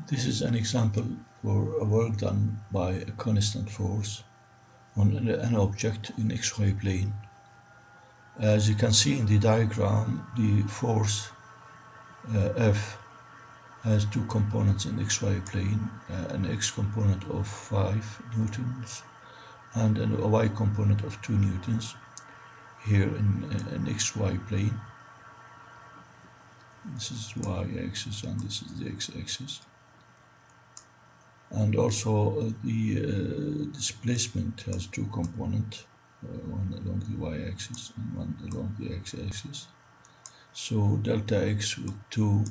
This is an example for a work done by a constant force on an object in XY plane. As you can see in the diagram, the force F has two components in XY plane, an X component of 5 newtons and a Y component of 2 newtons here in an XY plane. This is Y axis and this is the X axis. And also the displacement has two components, one along the y-axis and one along the x-axis. So delta x with 2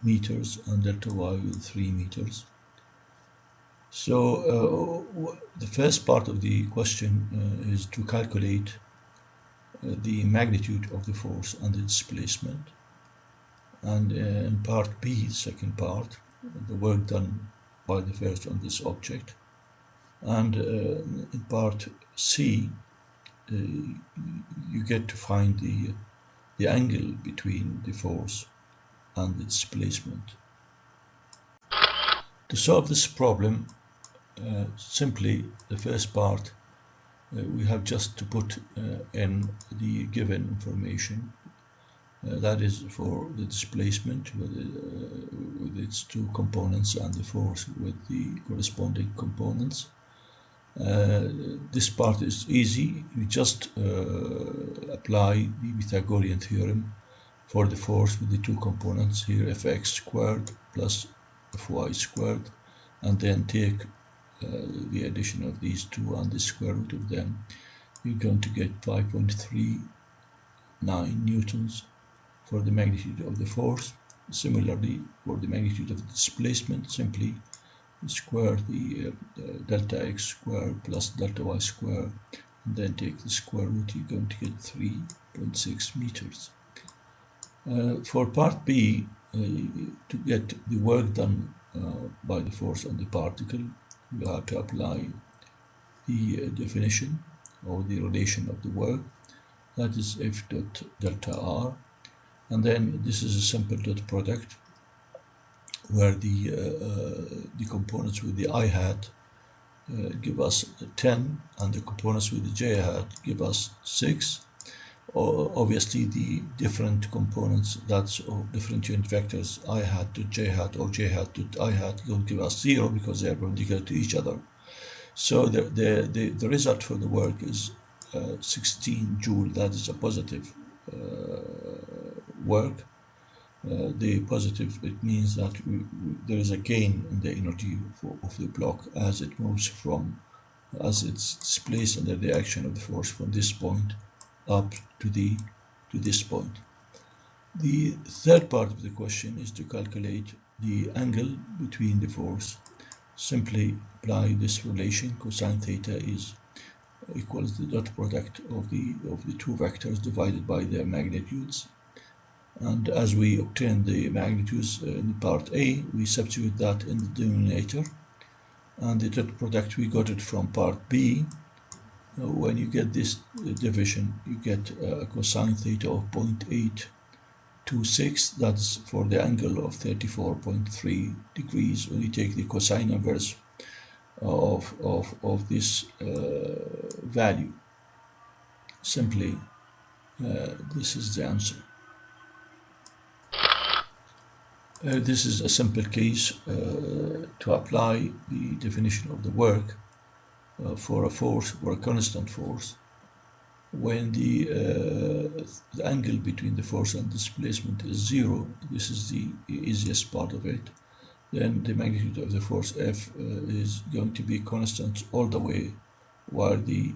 meters and delta y with 3 meters. So the first part of the question is to calculate the magnitude of the force and the displacement. And in part B, the second part, the work done by the first on this object. And in part C, you get to find the angle between the force and the displacement. To solve this problem, simply the first part, we have just to put in the given information. That is for the displacement with its two components and the force with the corresponding components. This part is easy. You just apply the Pythagorean theorem for the force with the two components here, fx squared plus fy squared, and then take the addition of these two and the square root of them. You're going to get 5.39 newtons for the magnitude of the force. Similarly, for the magnitude of the displacement, simply square the delta x squared plus delta y squared, and then take the square root. You're going to get 3.6 meters. For part B, to get the work done by the force on the particle, you have to apply the definition or the relation of the work. That is F dot delta R. And then this is a simple dot product where the components with the I hat give us 10 and the components with the j hat give us 6. Obviously the different components, that's of different unit vectors, I hat to j hat or j hat to I hat, don't give us 0 because they are perpendicular to each other. So the result for the work is 16 joule. That is a positive work. The positive, it means that there is a gain in the energy of the block as it moves from, as it's displaced under the action of the force from this point up to this point. The third part of the question is to calculate the angle between the force. Simply apply this relation. Cosine theta is equals the dot product of the two vectors divided by their magnitudes. And as we obtain the magnitudes in part A, we substitute that in the denominator. And the dot product, we got it from part B. When you get this division, you get a cosine theta of 0.826. That's for the angle of 34.3 degrees. When you take the cosine inverse of this value, simply this is the answer. This is a simple case to apply the definition of the work for a force, for a constant force. When the angle between the force and displacement is 0, this is the easiest part of it, then the magnitude of the force F is going to be constant all the way while the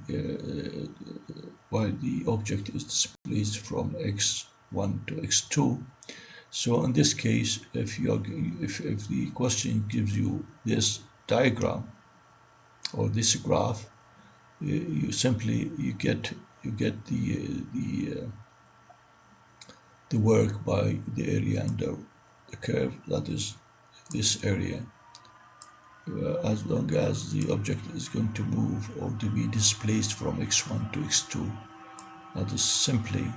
object is displaced from x1 to x2. So in this case, if the question gives you this diagram or this graph, you simply get the work by the area under the curve, that is this area, as long as the object is going to move or to be displaced from x1 to x2. That is simply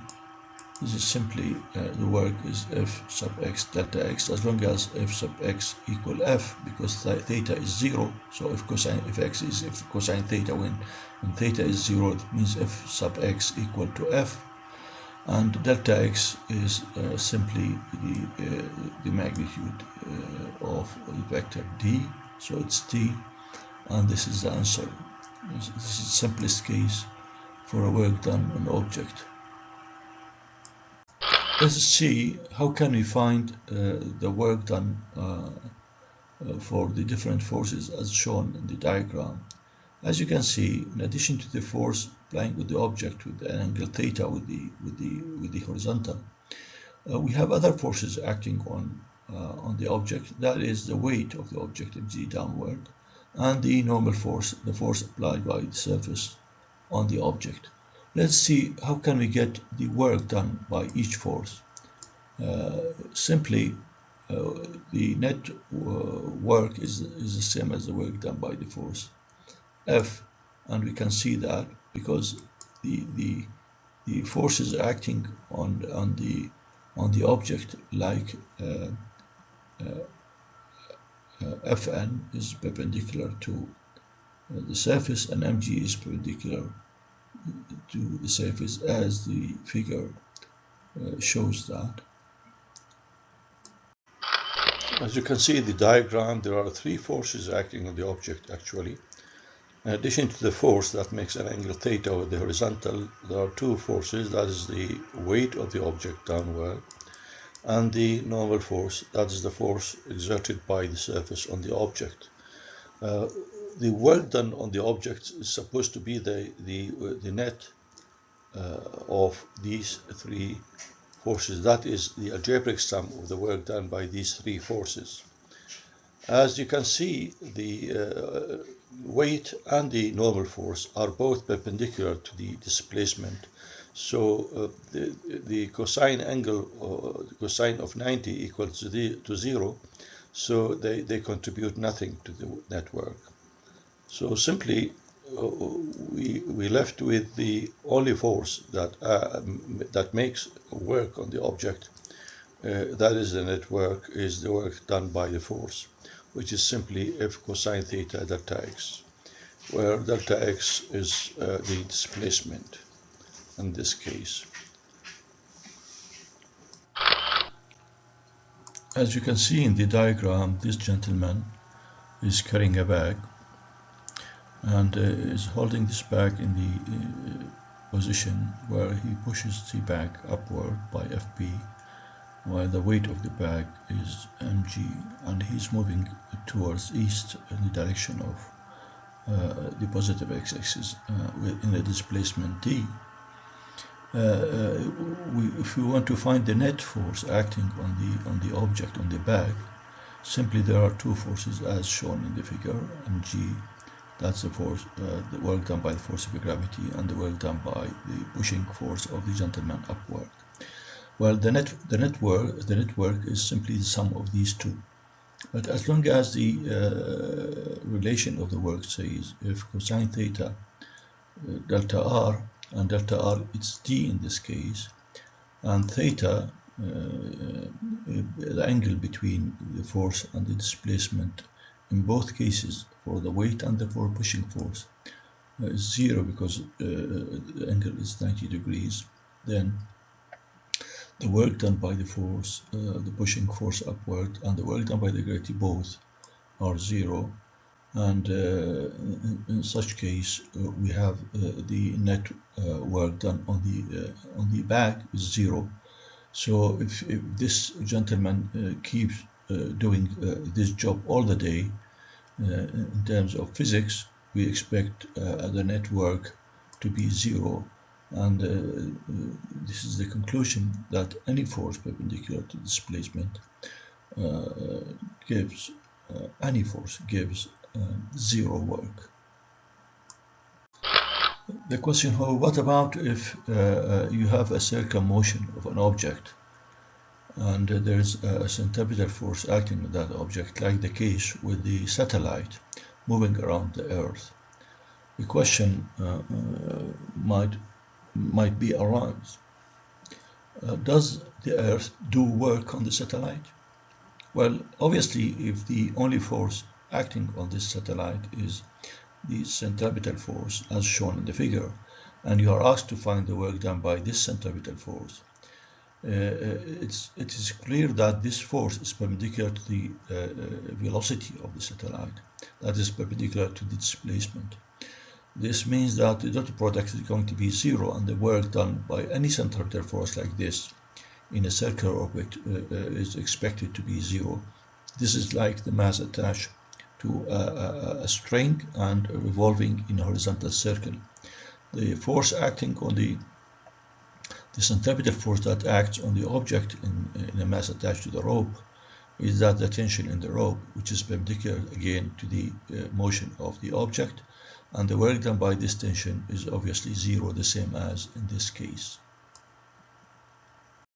This is simply the work is F sub x delta x, as long as F sub x equal F, because theta is 0. So if cosine theta, when theta is 0, it means F sub x equal to F. And delta x is simply the magnitude of the vector d, so it's t, and this is the answer. This is the simplest case for a work done on object. Let's see how can we find the work done for the different forces as shown in the diagram. As you can see, in addition to the force applying with the object with the angle theta with the horizontal, we have other forces acting on the object. That is the weight of the object mg downward, and the normal force, the force applied by the surface on the object. Let's see how can we get the work done by each force. Simply, the net work is the same as the work done by the force F, and we can see that because the forces acting on the object, like Fn is perpendicular to the surface, and mg is perpendicular to the surface, as the figure shows that. As you can see in the diagram, there are three forces acting on the object actually. In addition to the force that makes an angle theta with the horizontal, there are two forces, that is the weight of the object downward, and the normal force, that is the force exerted by the surface on the object. The work done on the object is supposed to be the net of these three forces. That is the algebraic sum of the work done by these three forces. As you can see, the weight and the normal force are both perpendicular to the displacement. So the cosine angle, cosine of 90 equals to 0, so they contribute nothing to the network. So simply, we left with the only force that makes work on the object. That is the network, is the work done by the force, which is simply F cosine theta delta x, where delta x is the displacement in this case. As you can see in the diagram, this gentleman is carrying a bag and is holding this bag in the position where he pushes the bag upward by Fp, while the weight of the bag is mg, and he's moving towards east in the direction of the positive x-axis in the displacement d. If we want to find the net force acting on the object, on the bag, simply there are two forces as shown in the figure. Mg, that's the force, the work done by the force of gravity, and the work done by the pushing force of the gentleman upward. Well, the network is simply the sum of these two. But as long as the relation of the work says if cosine theta delta r, and delta r it's d in this case, and theta, the angle between the force and the displacement in both cases, for the weight and for pushing force, is 0 because the angle is 90 degrees, then the work done by the force, the pushing force upward, and the work done by the gravity both are 0. And in such case, we have the net work done on the bag is 0. So if this gentleman keeps doing this job all the day, in terms of physics, we expect the net work to be 0. And this is the conclusion, that any force perpendicular to displacement gives, any force gives 0 work. The question, what about if you have a circular motion of an object and there is a centripetal force acting on that object, like the case with the satellite moving around the Earth? The question might be arise. does the Earth do work on the satellite? Well, obviously, if the only force acting on this satellite is the centripetal force, as shown in the figure, and you are asked to find the work done by this centripetal force, it is clear that this force is perpendicular to the velocity of the satellite, that is perpendicular to the displacement. This means that the dot product is going to be zero, and the work done by any centripetal force like this in a circular orbit is expected to be zero. This is like the mass attached to a string and revolving in a horizontal circle. The force acting on the centripetal force that acts on the object in a mass attached to the rope is that the tension in the rope, which is perpendicular again to the motion of the object, and the work done by this tension is obviously zero, the same as in this case.